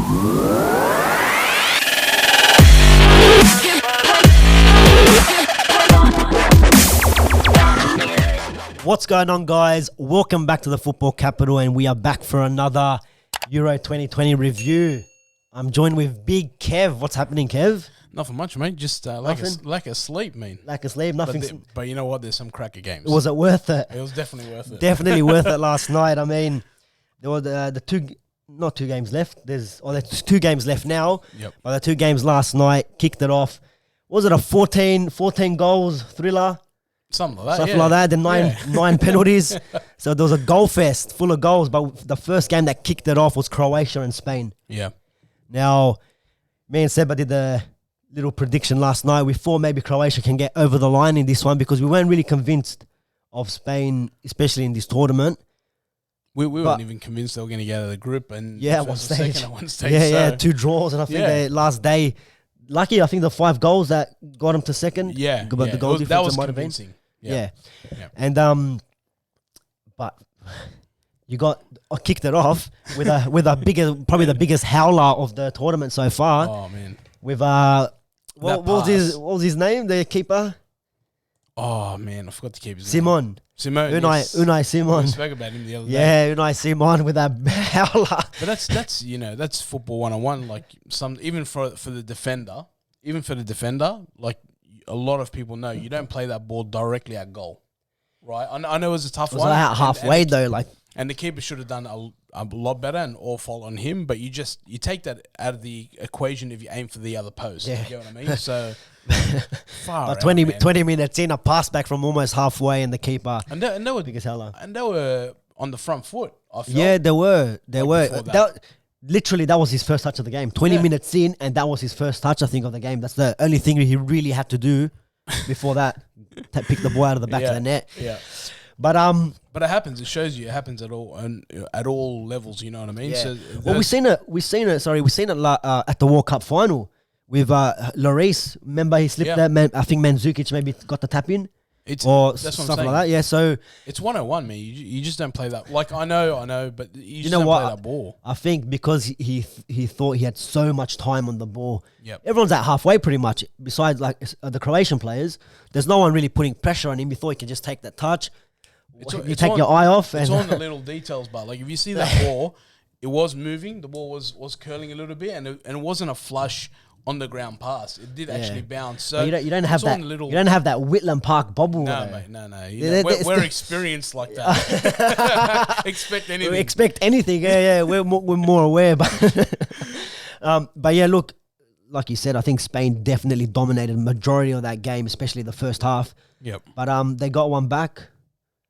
What's going on, guys? Welcome back to the Football Capital, and we are back for another Euro 2020 review. I'm joined with Big Kev. What's happening, Kev? Nothing much, mate. Just lack of sleep, man. Lack of sleep, nothing. But you know what? There's some cracker games. Was it worth it? It was definitely worth it. Definitely worth it last night. I mean, there were not two games left. There's 2 games left now. Yep. But the 2 games last night kicked it off. Was it a 14 goals thriller? Something like that. that. The nine penalties. So there was a goal fest full of goals. But the first game that kicked it off was Croatia and Spain. Yeah. Now, me and Seba did the little prediction last night. We thought maybe Croatia can get over the line in this one because we weren't really convinced of Spain, especially in this tournament. We weren't even convinced they were going to get out of the group. And at one stage. Yeah, 2 draws. And I think they last day, lucky, I think the 5 goals that got them to second. Yeah. But the goal difference was might have been. convincing. Yeah. And but you kicked it off with probably the biggest howler of the tournament so far. Oh man. With what was his name? The keeper? Oh man, I forgot the keeper's name. Unai Simon. We spoke about him the other day. Yeah, Unai Simon with that howler. But that's football 101. Like even for the defender, like a lot of people know you don't play that ball directly at goal, right? I know it was a tough one. It was out halfway though, and the keeper should have done a lot better, and all fault on him. But you take that out of the equation if you aim for the other post. Yeah. You get what I mean? So far out, 20 minutes in, a pass back from almost halfway, and the keeper and they were biggest howler. And they were on the front foot. I felt. Yeah, they were. Literally, that was his first touch of the game. 20 minutes in, and that was his first touch, I think, of the game. That's the only thing he really had to do before that, pick the ball out of the back of the net. Yeah. But it happens. It shows you it happens at all levels. You know what I mean? Yeah. So we seen it at the World Cup final with Lloris. Remember, he slipped that. I think Mandzukic maybe got the tap in. That's something like that. Yeah, so it's 101, man. You just don't play that. Like I know, but you just don't play that ball. I think because he thought he had so much time on the ball. Yep. Everyone's at halfway pretty much. Besides the Croatian players, there's no one really putting pressure on him. He thought he could just take that touch. You take your eye off. It's on the little details, but like if you see that ball, it was moving. The ball was curling a little bit, and it wasn't a flush on the ground pass. It did actually bounce. So you don't have that. You don't have that Whitlam Park bobble. No, mate. No. We're experienced like that. Expect anything. We expect anything. Yeah. We're more aware, but yeah. Look, like you said, I think Spain definitely dominated majority of that game, especially the first half. Yep. But they got one back.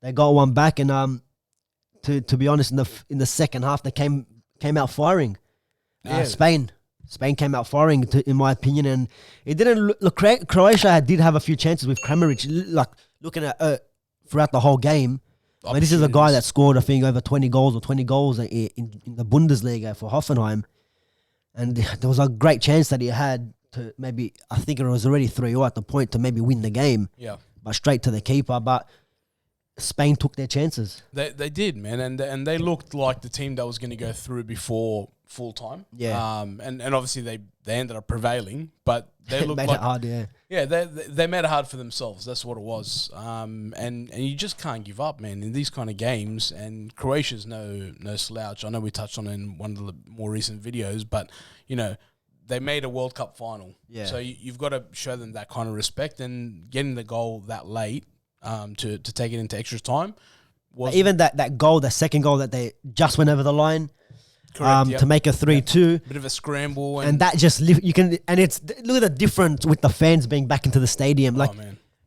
And to be honest, in the second half, they came out firing. Spain came out firing, in my opinion, and it didn't look. Croatia did have a few chances with Kramaric, like looking at throughout the whole game. I mean, this is a guy that scored, I think, over 20 goals in the Bundesliga for Hoffenheim, and there was a great chance that he had to maybe. I think it was already 3-0 at the point to maybe win the game. Yeah, but straight to the keeper, but Spain took their chances. They did, man, and they looked like the team that was going to go through before full time. Yeah. And obviously they ended up prevailing, but they looked made like, it hard. Yeah. Yeah, they made it hard for themselves. That's what it was. And you just can't give up, man, in these kind of games. And Croatia's no slouch. I know we touched on it in one of the more recent videos, but they made a World Cup final. Yeah. So you've got to show them that kind of respect, and getting the goal that late. To take it into extra time, even that goal, the second goal that they just went over the line, correct, to make a 3-2, bit of a scramble, and that just look at the difference with the fans being back into the stadium. Like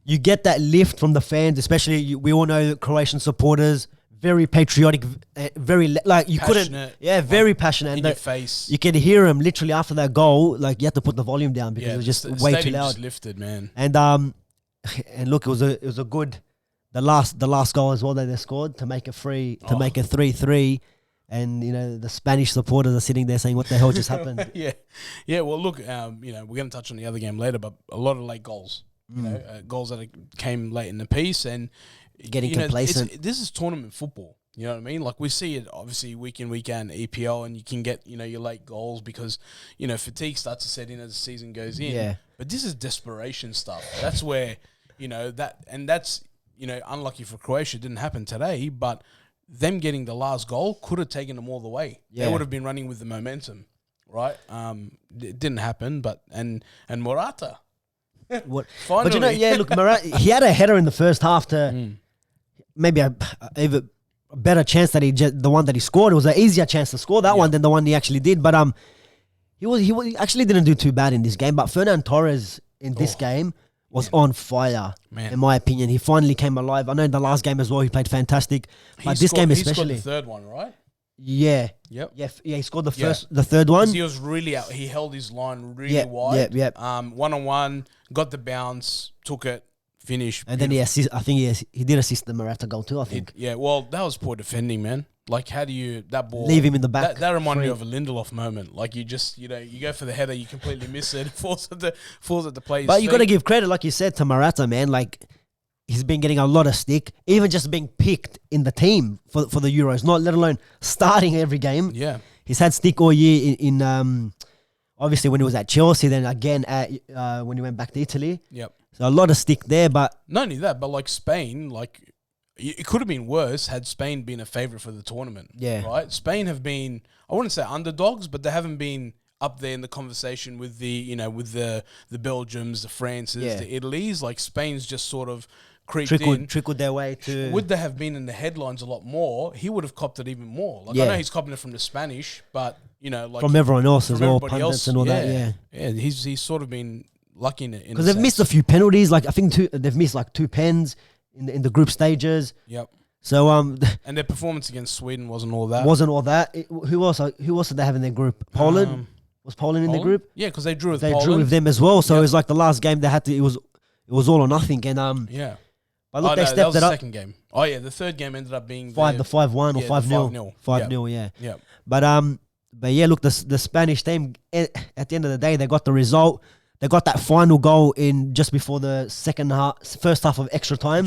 you get that lift from the fans, especially we all know Croatian supporters, very patriotic, very like you passionate, very passionate. In and your face, you can hear them literally after that goal. Like you have to put the volume down because it was just way too loud. Just lifted, man, And look, it was a good the last goal as well that they scored to make it 3-3, and the Spanish supporters are sitting there saying, "What the hell just happened?" yeah. Well, look, we're going to touch on the other game later, but a lot of late goals, goals that came late in the piece, and getting complacent. This is tournament football. You know what I mean? Like we see it obviously week in, week out in EPL, and you can get, your late goals because, fatigue starts to set in as the season goes in. Yeah. But this is desperation stuff. That's where, that's unlucky for Croatia. It didn't happen today, but them getting the last goal could have taken them all the way. Yeah. They would have been running with the momentum, right? It didn't happen, but and Morata. What? Finally. But look, he had a header in the first half to maybe a even better chance that the one that he scored. It was an easier chance to score that one than the one he actually did. But he actually didn't do too bad in this game. But Fernand Torres in this game was on fire, in my opinion. He finally came alive. I know in the last game as well he played fantastic, but this game especially. He scored the third one, right? Yeah. Yep. Yeah. He scored the third one. He was really out. He held his line really wide. Yep. 1-on-1, got the bounce, took it, finished. And then he did assist the Morata goal too, I think. Well, that was poor defending, man. Like, how do you that ball leave him in the back? That reminded me of a Lindelof moment. Like, you just you go for the header, you completely miss it, falls at the player's But you feet. got to give credit, like you said, to Morata, man. Like, he's been getting a lot of stick, even just being picked in the team for the Euros, not let alone starting every game. Yeah, he's had stick all year in obviously when he was at Chelsea, then again when he went back to Italy. Yep. So a lot of stick there, but not only that, but like Spain, like it could have been worse had Spain been a favourite for the tournament. Yeah. Right? Spain have been, I wouldn't say underdogs, but they haven't been up there in the conversation with the Belgiums, the Frances, the Italys. Like Spain's just sort of trickled their way to. Would they have been in the headlines a lot more? He would have copped it even more. Like I know he's copping it from the Spanish, but like from everyone else as well, pundits and all that. Yeah. He's sort of been lucky in it because they've missed a few penalties. Like I think they've missed like 2 pens in the group stages. Yep. So and their performance against Sweden wasn't all that. Who else did they have in their group? Poland. Was Poland in their group? Yeah, because they drew with Poland. They drew with them as well. So it was like the last game they had to. It was all or nothing. And yeah. But look, they stepped that was it up. The second game. Oh yeah, the third game ended up being 5-1 or 5-0. 5-0, yeah. Yeah. But yeah, look, the Spanish team at the end of the day they got the result. They got that final goal in just before the first half of extra time.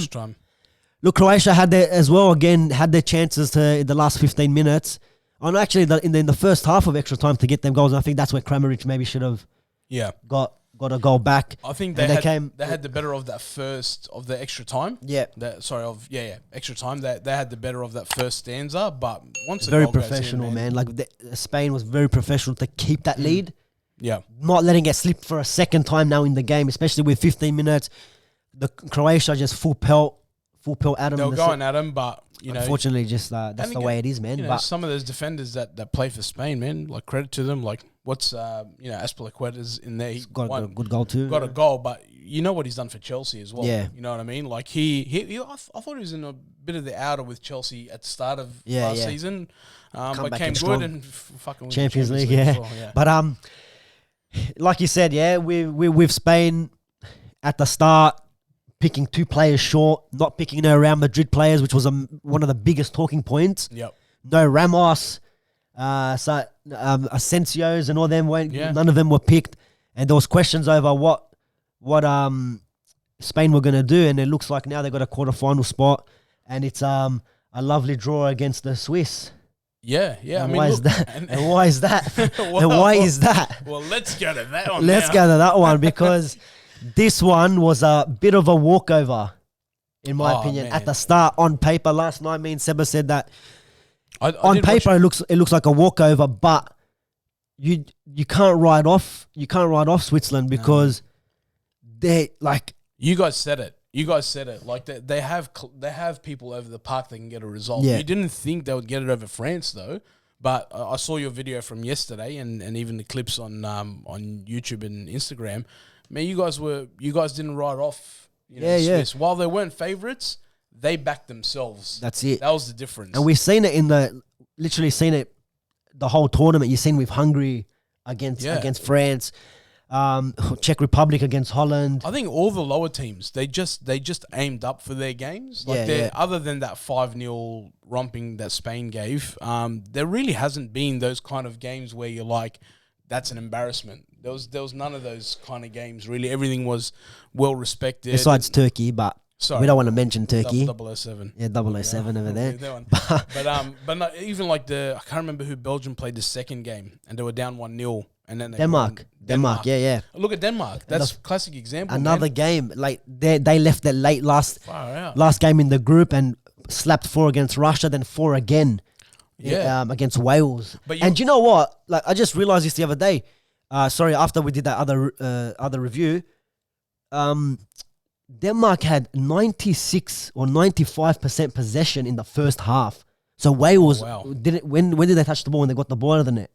Look, Croatia had their chances in the last 15 minutes. And actually, in the first half of extra time to get them goals. And I think that's where Kramaric maybe should have got a goal back. I think they had the better of that first of the extra time. Yeah. Extra time. They had the better of that first stanza, but once the very goal professional, goes in, man. Like Spain was very professional to keep that lead. Yeah. Not letting it slip for a second time now in the game, especially with 15 minutes. The Croatia just full pelt at them. They were going at them, but unfortunately, just that's the way it is, man. But some of those defenders that play for Spain, man, like credit to them. Like what's Azpilicueta's in there. He's got a good goal too. Got a goal, but you know what he's done for Chelsea as well. Yeah. You know what I mean? Like I thought he was in a bit of the outer with Chelsea at the start of last season, but came good and fucking won Champions the League, as well, yeah. But like you said, we with Spain at the start. Picking 2 players short, not picking no Real Madrid players, which was one of the biggest talking points. Yep. No Ramos, Asensio's and all them weren't. Yeah. None of them were picked, and there was questions over what Spain were going to do, and it looks like now they got a quarterfinal spot, and it's a lovely draw against the Swiss. Yeah. And why is that? And why is that? And why is that? Well, let's go to that one. Let's go to that one because. This one was a bit of a walkover, in my opinion. Man. At the start, on paper, last night, me and Seba said that on did paper it looks like a walkover, but you can't write off Switzerland because they like you guys said it. Like they have people over the park that can get a result. Yeah. You didn't think they would get it over France though. But I saw your video from yesterday and even the clips on YouTube and Instagram. Man, you guys didn't write off Swiss. While they weren't favourites, they backed themselves. That's it. That was the difference. And we've seen it literally seen it the whole tournament. You've seen with Hungary against France, Czech Republic against Holland. I think all the lower teams, they just aimed up for their games. Other than that 5-0 romping that Spain gave, there really hasn't been those kind of games where you're like, that's an embarrassment. There was none of those kind of games, really. Everything was well respected. Besides Turkey, but Sorry, We don't want to mention Turkey. 007. Yeah, 007 over there. That one. but no, even like I can't remember who Belgium played the second game, and they were down 1-0, and then they Denmark. Yeah. Look at Denmark. That's a classic example. Another game. Like they left it late last game in the group and slapped 4 against Russia, then 4 again. Yeah. Against Wales. And you know what? Like I just realized this the other day. After we did that other review, Denmark had 96 or 95% possession in the first half. So Wales didn't. When did they touch the ball when they got the ball out of the net?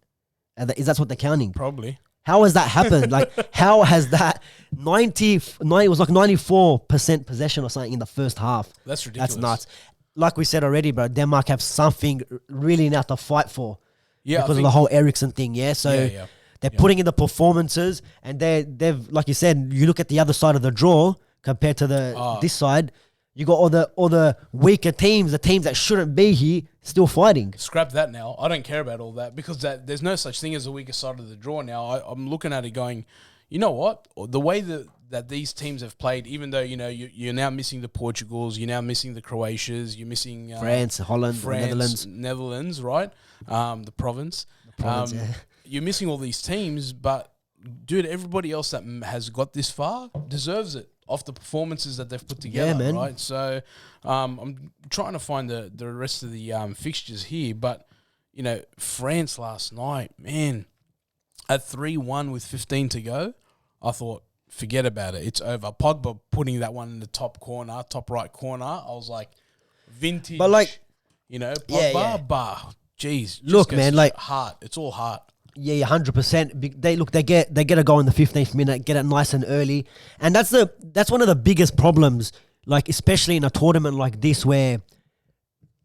Is that what they're counting? Probably. How has that happened? Like how has that 90? It was like 94% possession or something in the first half. That's ridiculous. That's nuts. Like we said already, bro, Denmark have something really now to fight for. Yeah, because of the whole Eriksen thing. Yeah, so they're putting in the performances, and they've like you said, you look at the other side of the draw compared to this side. You got all the weaker teams, the teams that shouldn't be here, still fighting. Scrap that now. I don't care about all that because there's no such thing as a weaker side of the draw now. I'm looking at it going, you know what? The way that these teams have played, even though, you know, you're now missing the Portugals, you're now missing the Croatias, you're missing France, Holland, Netherlands, right? The province. You're missing all these teams, but, dude, everybody else that has got this far deserves it off the performances that they've put together, right? So I'm trying to find the rest of the fixtures here, but, you know, France last night, man, at 3-1 with 15 to go, I thought, forget about it. It's over. Pogba putting that one in the top right corner. I was like, vintage. But like, you know, Pogba, jeez. Look, man, like heart. It's all heart. Yeah, 100%. They get a goal in the 15th minute, get it nice and early, and that's one of the biggest problems. Like especially in a tournament like this, where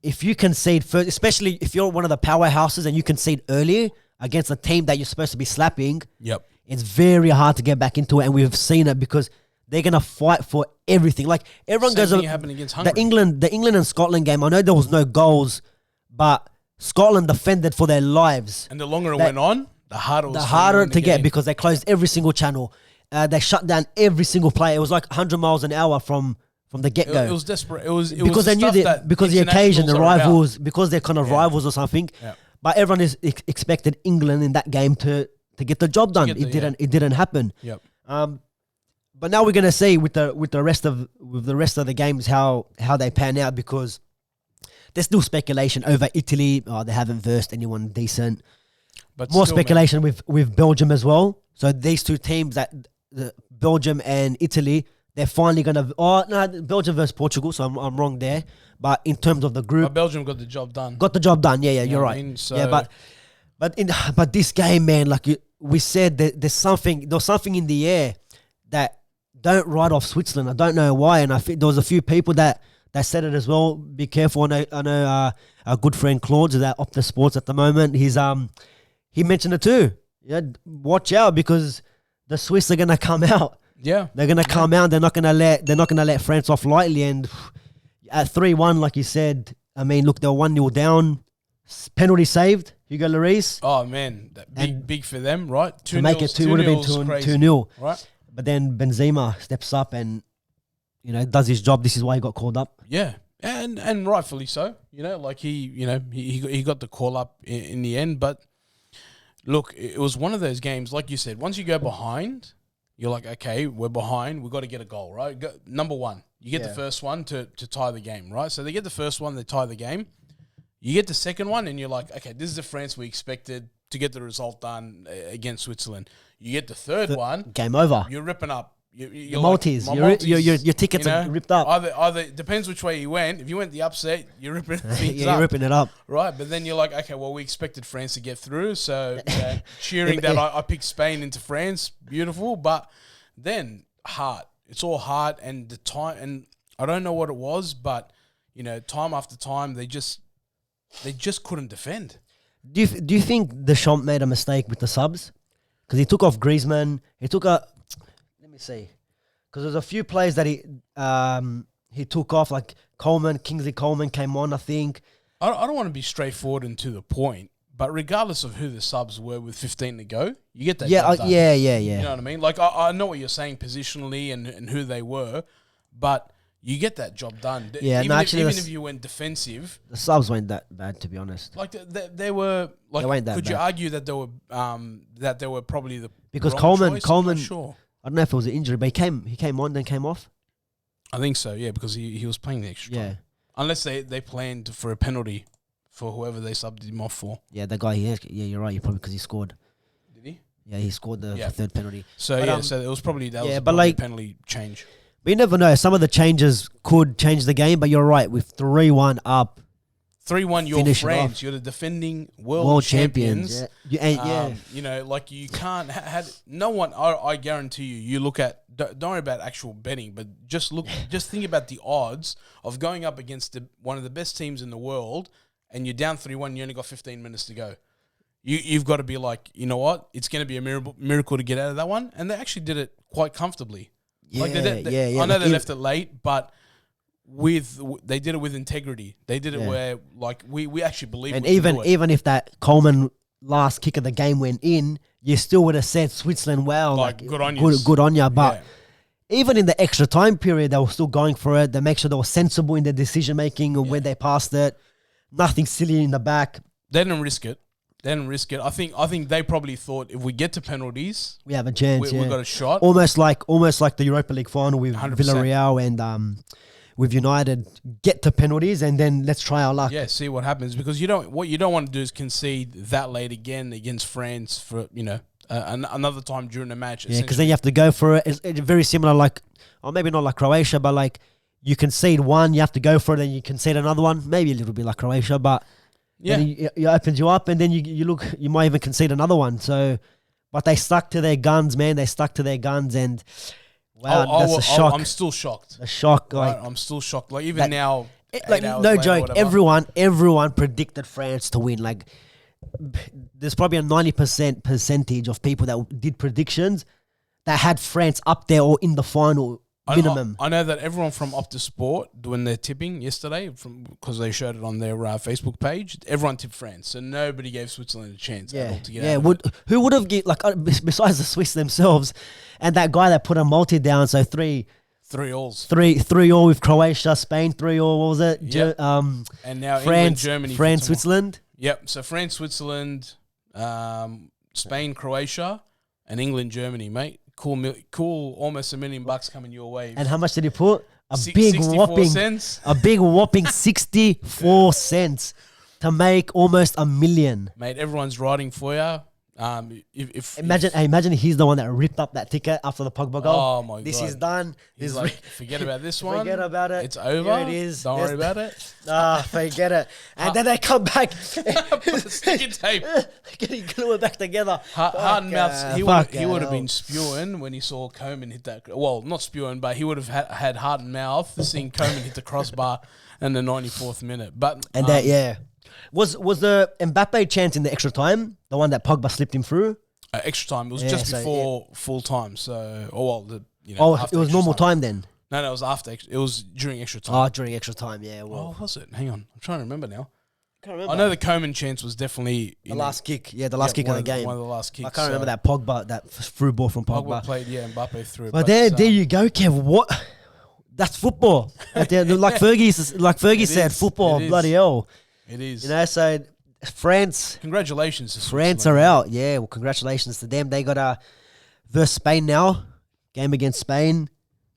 if you concede first, especially if you're one of the powerhouses and you concede early against a team that you're supposed to be slapping. Yep. It's very hard to get back into it, and we've seen it because they're gonna fight for everything. Like everyone goes, happened against Hungary. The England and Scotland game. I know there was no goals, but Scotland defended for their lives. And the longer it went on, the harder it was. The harder to get because they closed every single channel. They shut down every single player. It was like 100 miles an hour from the get go. It was desperate. It was because they knew because the occasion, the rivals, because they're kind of rivals or something. Yeah. But everyone expected England in that game to get the job done. It didn't happen. Yep. But now we're gonna see with the rest of the games how they pan out, because there's still speculation over Italy. Oh, they haven't versed anyone decent. But more speculation with Belgium as well. So these two teams, Belgium and Italy, they're finally gonna. Oh no, Belgium versus Portugal. So I'm wrong there. But in terms of the group, Belgium got the job done. Yeah, you're right. I mean? So but this game, man, like we said, there's something in the air that don't write off Switzerland. I don't know why, and I think there was a few people that said it as well. Be careful. I know our good friend Claude is at Opta Sports at the moment. He mentioned it too. Yeah, watch out because the Swiss are gonna come out. Yeah, they're gonna come out. They're not gonna let France off lightly. And at 3-1, like you said, I mean, look, they were 1-0 down. Penalty saved. Hugo Lloris. Oh man, big for them, right? To make it 2 would have been 2-0, right? But then Benzema steps up and does his job. This is why he got called up. Yeah, and rightfully so. Like he got the call up in the end. But look, it was one of those games, like you said. Once you go behind, you're like, okay, we're behind. We've got to get a goal, right? Number one, you get the first one to tie the game, right? So they get the first one, they tie the game. You get the second one, and you're like, okay, this is the France we expected to get the result done against Switzerland. You get the third one. Game over. You're ripping up. Your Maltese. Your tickets are ripped up. Either depends which way you went. If you went the upset, you're ripping things up. You're ripping it up. Right, but then you're like, okay, well, we expected France to get through, so cheering that I picked Spain into France, beautiful. But then heart. It's all heart and the time. And I don't know what it was, but, time after time, they just couldn't defend. Do you think Deschamps made a mistake with the subs? Because he took off Griezmann. Let me see. Because there's a few players that he took off, like Kingsley Coleman came on, I think. I don't want to be straightforward and to the point, but regardless of who the subs were with 15 to go, you get that. Yeah, yeah. You know what I mean? Like, I know what you're saying positionally and who they were, but you get that job done. Yeah, even if you went defensive, the subs weren't that bad, to be honest. like they were like. They weren't that could you bad. argue that they were probably the Because wrong Coleman, choice? I'm not sure. I don't know if it was an injury, but he came on, then came off. I think so. Yeah, because he was playing the extra time. Unless they planned for a penalty for whoever they subbed him off for. Yeah, the guy. Yeah, you're right. Probably because he scored. Did he? Yeah, he scored the third penalty. So so it was probably that was but like a penalty change. But you never know. Some of the changes could change the game, but you're right. With 3-1 up, 3-1, you're France. You're the defending world champions. Yeah. You know, like you can't had no one. I guarantee you. You look at don't worry about actual betting, but just think about the odds of going up against one of the best teams in the world, and you're down 3-1. You only got 15 minutes to go. You've got to be like, you know what? It's going to be a miracle to get out of that one, and they actually did it quite comfortably. Yeah, I know they left it late, but they did it with integrity. They did it where like we actually believe. And even if that Coleman last kick of the game went in, you still would have said Switzerland, well, like good on you, good on you. But even in the extra time period, they were still going for it. They make sure they were sensible in their decision making and when they passed it. Nothing silly in the back. They didn't risk it. I think they probably thought if we get to penalties, we have a chance. We got a shot. Almost like the Europa League final with 100%. Villarreal and with United. Get to penalties and then let's try our luck. Yeah, see what happens because what you don't want to do is concede that late again against France for another time during the match. Yeah, because then you have to go for it. It's very similar, or maybe not like Croatia, but like you concede one, you have to go for it, then you concede another one. Maybe a little bit like Croatia, but. Yeah, it opens you up, and then you might even concede another one. So, but they stuck to their guns, man. They stuck to their guns, and wow, that's a shock. I'm still shocked. A shock, I'm still shocked. Like even now, no joke. Everyone predicted France to win. Like, there's probably a 90% percentage of people that did predictions that had France up there or in the final. Minimum. I know that everyone from Opta Sport doing their tipping yesterday, because they showed it on their Facebook page. Everyone tipped France, so nobody gave Switzerland a chance at all to get out of it. Who would have besides the Swiss themselves, and that guy that put a multi down? So 3-3 all with Croatia, Spain 3-3. What was it? Yep. And now France, England, Germany, France, Switzerland. Yep. So France, Switzerland, Spain, Croatia, and England, Germany, mate. Cool, almost $1 million coming your way. And how much did he put? A big 64 cents to make almost $1 million. Mate, everyone's riding for you. Imagine he's the one that ripped up that ticket after the Pogba goal. Oh my god, this is done. He's like, forget about this one. Forget about it. It's over. Here it is. Don't worry about it. Forget it. And then they come back. Sticky tape. Getting glue it back together. Hard mouths. He would have been spewing when he saw Coman hit that. Well, not spewing, but he would have had heart and mouth seeing Coman hit the crossbar in the 94th minute. But Was the Mbappe chance in the extra time the one that Pogba slipped him through? Extra time. It was just before full time. So, it was normal time then. No, it was after. It was during extra time. Oh, during extra time, yeah. Well, was it? Hang on, I'm trying to remember now. Can't remember. I know the Coman chance was definitely the last kick. Yeah, the last kick of the game. One of the last kicks. I can't remember that Pogba, that through ball from Pogba. Pogba played, Mbappe threw it. But there you go, Kev. What? That's football. Like Fergie said, football. Bloody hell. It is. So France. Congratulations to France are out. Yeah, well, congratulations to them. They got versus Spain now. Game against Spain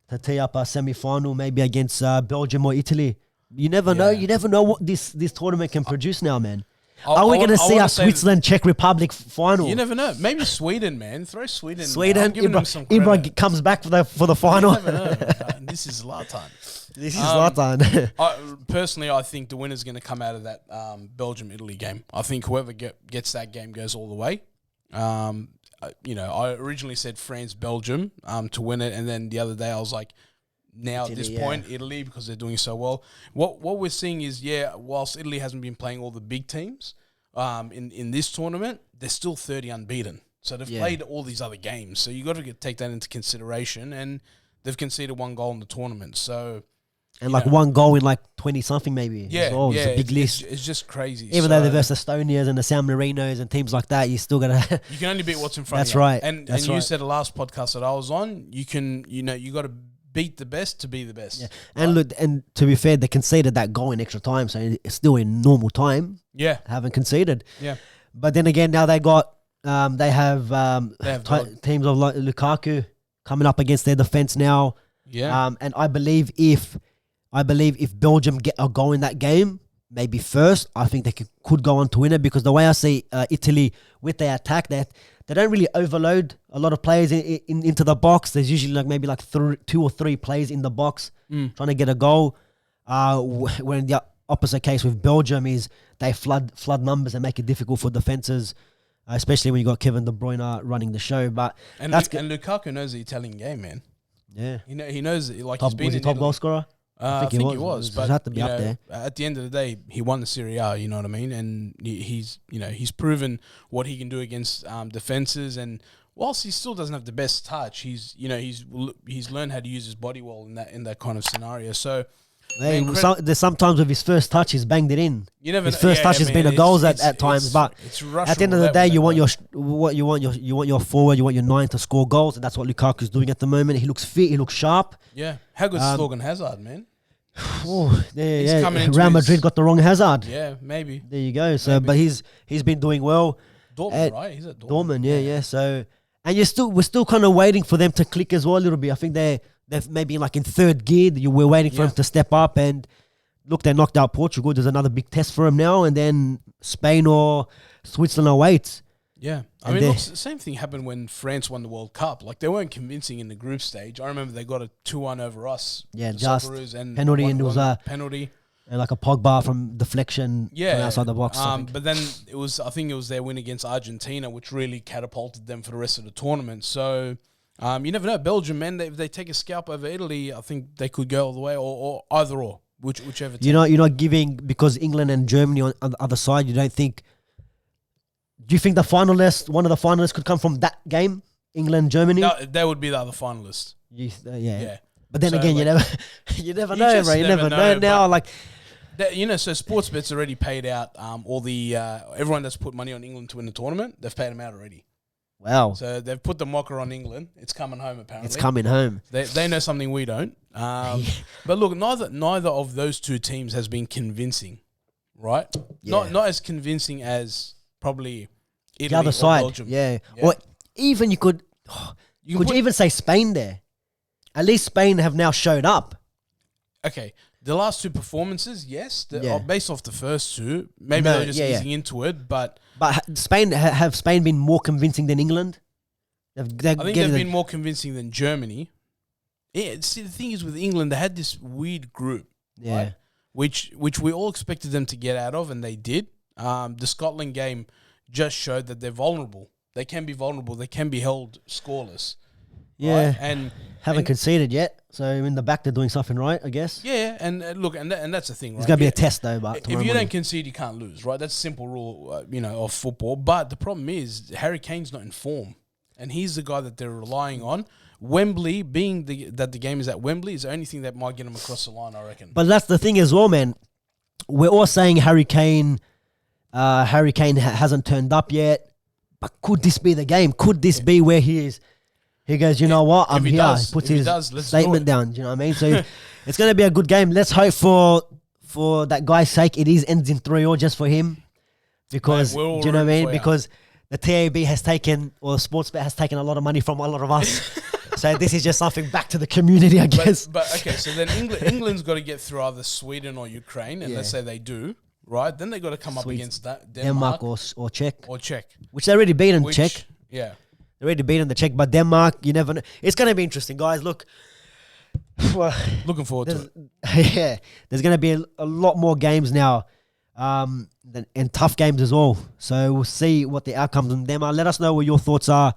to tee up a semi-final, maybe against Belgium or Italy. You never know. You never know what this tournament can produce now, man. Are we going to see a Switzerland-Czech Republic final? You never know. Maybe Sweden, man. Throw Sweden. Ibra comes back for the final. You never know. This is Zlatan. Personally, I think the winner's going to come out of that Belgium-Italy game. I think whoever gets that game goes all the way. I originally said France-Belgium to win it, and then the other day I was like, now Italy, at this point, Italy, because they're doing so well. What we're seeing is, whilst Italy hasn't been playing all the big teams in this tournament, they're still 30 unbeaten. So they've played all these other games. So you got to take that into consideration, and they've conceded 1 goal in the tournament. So. And one goal in 20-something maybe. Yeah, it's a big list. It's just crazy. Even though they're versus Estonians and the San Marinos and teams like that, you still got to... You can only beat what's in front of you. That's right. And you said the last podcast that I was on, you got to beat the best to be the best. Yeah. And look, and to be fair, they conceded that goal in extra time, so it's still in normal time. Yeah. Haven't conceded. Yeah. But then again, now they have teams of like Lukaku coming up against their defense now. Yeah. And I believe if Belgium get a goal in that game, maybe first, I think they could go on to win it, because the way I see Italy with their attack, they don't really overload a lot of players into the box. There's usually maybe 2 or 3 players in the box trying to get a goal. When the opposite case with Belgium is they flood numbers and make it difficult for defenses, especially when you got Kevin De Bruyne running the show. But and Lukaku knows the Italian game, man. Yeah, he knows like top, he's been was he top goal scorer. I think he was, but had to be up there. At the end of the day, he won the Serie A. You know what I mean? And he's proven what he can do against defenses. And whilst he still doesn't have the best touch, he's learned how to use his body well in that kind of scenario. So there's sometimes with his first touch, he's banged it in. You never his first touch has been a goals at times, but at the end of the day, you want your forward, you want your 9 to score goals, and that's what Lukaku's doing at the moment. He looks fit, he looks sharp. Yeah, how good is Thorgan Hazard, man? Real Madrid got the wrong Hazard. Yeah, maybe. There you go. So, maybe. But he's been doing well. Dortmund, right? He's at Dortmund. Yeah. So, and we're still kind of waiting for them to click as well a little bit. I think they're maybe like in third gear. We're waiting for them to step up. And look, they knocked out Portugal. There's another big test for them now, and then Spain or Switzerland awaits. Yeah, I mean, look, the same thing happened when France won the World Cup. Like, they weren't convincing in the group stage. I remember they got a 2-1 over us. Yeah, just and penalty, and it was a penalty, and like a Pogba from deflection from outside the box. But then I think it was their win against Argentina, which really catapulted them for the rest of the tournament. So you never know. Belgium, man, if they take a scalp over Italy, I think they could go all the way, or either or, whichever. You're not giving, because England and Germany on the other side. You don't think. Do you think one of the finalists could come from that game, England, Germany? No, they would be the other finalist. Yeah. But then again, you never know, right? You never know now. Like, so Sportsbet's already paid out all the everyone that's put money on England to win the tournament. They've paid them out already. Wow. So they've put the mocker on England. It's coming home, apparently. It's coming home. They know something we don't. But look, neither of those two teams has been convincing, right? Yeah. Not as convincing as probably Italy the other side, Belgium. Yeah. Or even you could even say Spain there. At least Spain have now showed up. Okay, the last 2 performances, yes, based off the first 2. Maybe they're just easing into it, but Spain have Spain been more convincing than England? I think they've been more convincing than Germany. Yeah, see, the thing is with England, they had this weird group, right? Which we all expected them to get out of, and they did. The Scotland game just showed that they're vulnerable. They can be vulnerable. They can be held scoreless. Yeah, right? and haven't conceded yet. So in the back, they're doing something right, I guess. Yeah, and look, and that's the thing. Right? It's gonna be a test, though. But if you don't concede, you can't lose, right? That's a simple rule, of football. But the problem is Harry Kane's not in form, and he's the guy that they're relying on. Wembley, being that the game is at Wembley, is the only thing that might get him across the line, I reckon. But that's the thing as well, man. We're all saying Harry Kane hasn't turned up yet. But could this be the game? Could this be where he is? He goes, you know what? I'm here. He puts his statement down. Do you know what I mean? So it's going to be a good game. Let's hope for that guy's sake, it ends in 3-3 just for him. Because, do you know what I mean? Because the TAB has taken, or Sportsbet has taken a lot of money from a lot of us. So this is just something back to the community, I guess. But okay, so then England's got to get through either Sweden or Ukraine, and let's say they do, right? Then they got to come up against that Denmark or Czech. Which they already beaten Czech. Yeah. They already beaten the Czech, but Denmark, you never know. It's going to be interesting, guys. Look. Looking forward to it. Yeah. There's going to be a lot more games now. And tough games as well. So we'll see what the outcomes in them are. Let us know what your thoughts are,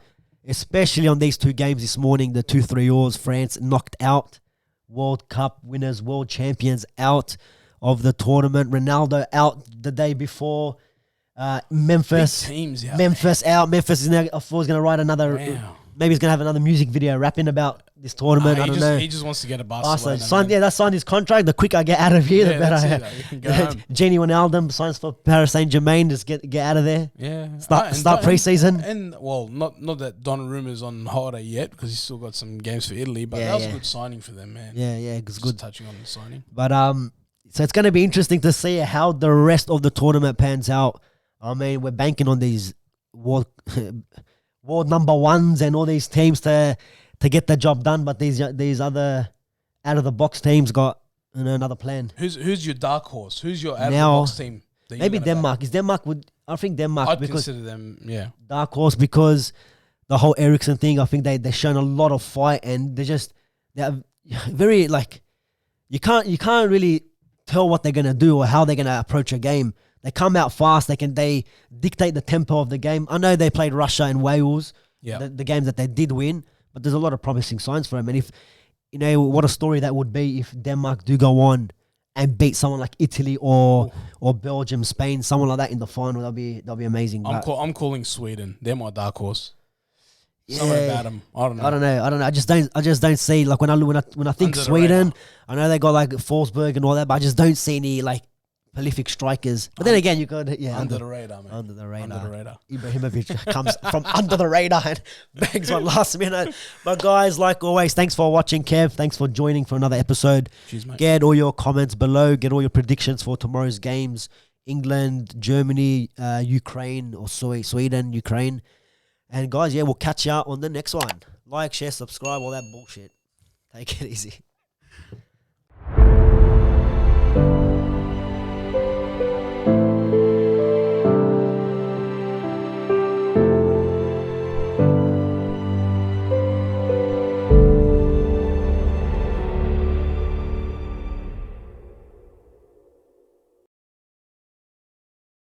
especially on these 2 games this morning. The 2-3-0s, France knocked out, World Cup winners, world champions out of the tournament. Ronaldo out the day before. Memphis. Big teams, Memphis out. Memphis is now going to ride another Maybe he's gonna have another music video rapping about this tournament. I don't know. He just wants to get a Barcelona. That's signed his contract. The quicker I get out of here, the better. You can go home. Gini Wijnaldum signs for Paris Saint-Germain. Just get out of there. Yeah. Start pre-season. And well, not that Donnarumma's on holiday yet because he's still got some games for Italy. But that was a good signing for them, man. Yeah, it's good. Touching on the signing. But so it's gonna be interesting to see how the rest of the tournament pans out. I mean, we're banking on these world number ones and all these teams to get the job done, but these other out of the box teams got another plan. Who's your dark horse? Who's your out of the box team? Maybe Denmark. I think Denmark. I'd consider them, dark horse because the whole Eriksen thing. I think they've shown a lot of fight and they're very like you can't really tell what they're gonna do or how they're gonna approach a game. They come out fast. They dictate the tempo of the game. I know they played Russia and Wales, the games that they did win, but there's a lot of promising signs for them. And if what a story that would be if Denmark do go on and beat someone like Italy or Belgium, Spain, someone like that in the final, that'll be amazing. I'm calling Sweden. They're my dark horse. Something about them. I don't know. I just don't see like when I think Sweden. I know they got like Forsberg and all that, but I just don't see any like prolific strikers. But then again, you got under the radar, man. Under the radar. Ibrahimovic comes from under the radar and bangs one last minute. But guys, like always, thanks for watching, Kev. Thanks for joining for another episode. Cheers, mate. Get all your comments below. Get all your predictions for tomorrow's games: England, Germany, Ukraine, or Sweden, Ukraine. And guys, we'll catch you on the next one. Like, share, subscribe, all that bullshit. Take it easy.